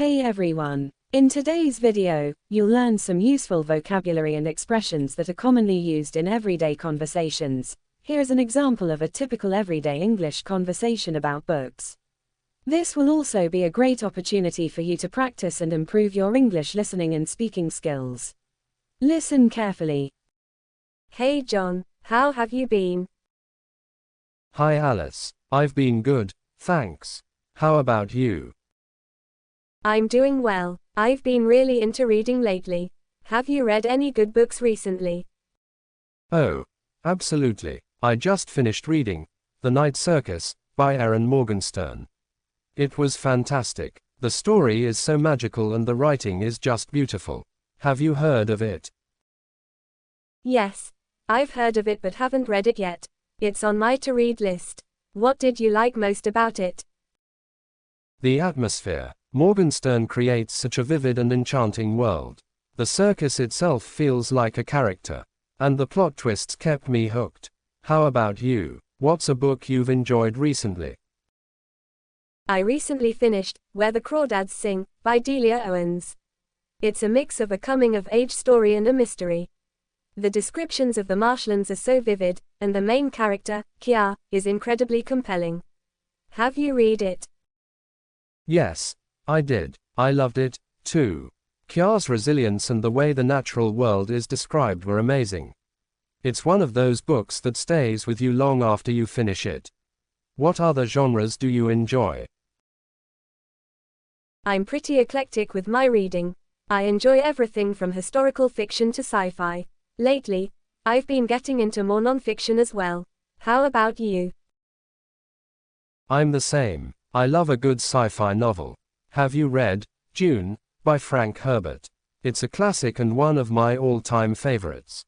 Hey everyone! In today's video, you'll learn some useful vocabulary and expressions that are commonly used in everyday conversations. Here's an example of a typical everyday English conversation about books. This will also be a great opportunity for you to practice and improve your English listening and speaking skills. Listen carefully. Hey John, how have you been? Hi Alice, I've been good, thanks. How about you? I'm doing well. I've been really into reading lately. Have you read any good books recently? Oh, absolutely. I just finished reading The Night Circus by Erin Morgenstern. It was fantastic. The story is so magical and the writing is just beautiful. Have you heard of it? Yes, I've heard of it but haven't read it yet. It's on my to-read list. What did you like most about it? The atmosphere. Morgenstern creates such a vivid and enchanting world. The circus itself feels like a character. And the plot twists kept me hooked. How about you? What's a book you've enjoyed recently? I recently finished Where the Crawdads Sing by Delia Owens. It's a mix of a coming-of-age story and a mystery. The descriptions of the marshlands are so vivid, and the main character, Kia, is incredibly compelling. Have you read it? Yes, I did. I loved it, too. Kia's resilience and the way the natural world is described were amazing. It's one of those books that stays with you long after you finish it. What other genres do you enjoy? I'm pretty eclectic with my reading. I enjoy everything from historical fiction to sci-fi. Lately, I've been getting into more non-fiction as well. How about you? I'm the same. I love a good sci-fi novel. Have you read Dune by Frank Herbert? It's a classic and one of my all-time favorites.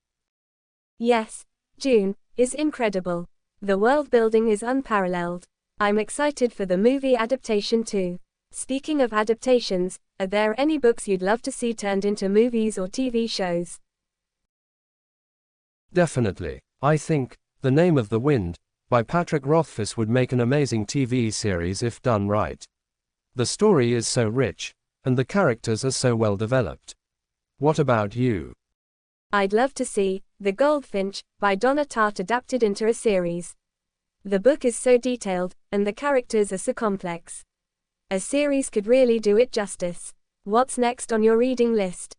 Yes, Dune is incredible. The world building is unparalleled. I'm excited for the movie adaptation too. Speaking of adaptations, are there any books you'd love to see turned into movies or TV shows? Definitely. I think The Name of the Wind by Patrick Rothfuss would make an amazing TV series if done right. The story is so rich, and the characters are so well developed. What about you? I'd love to see The Goldfinch by Donna Tartt adapted into a series. The book is so detailed, and the characters are so complex. A series could really do it justice. What's next on your reading list?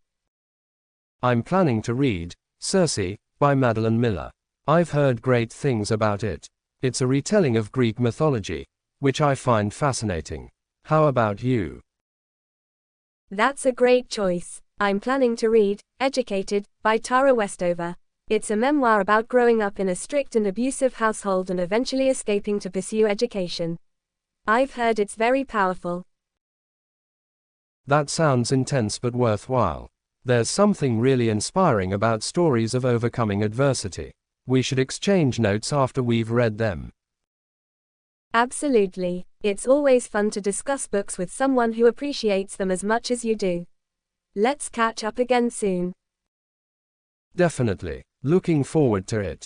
I'm planning to read Circe by Madeline Miller. I've heard great things about it. It's a retelling of Greek mythology, which I find fascinating. How about you? That's a great choice. I'm planning to read Educated by Tara Westover. It's a memoir about growing up in a strict and abusive household and eventually escaping to pursue education. I've heard it's very powerful. That sounds intense but worthwhile. There's something really inspiring about stories of overcoming adversity. We should exchange notes after we've read them. Absolutely. It's always fun to discuss books with someone who appreciates them as much as you do. Let's catch up again soon. Definitely. Looking forward to it.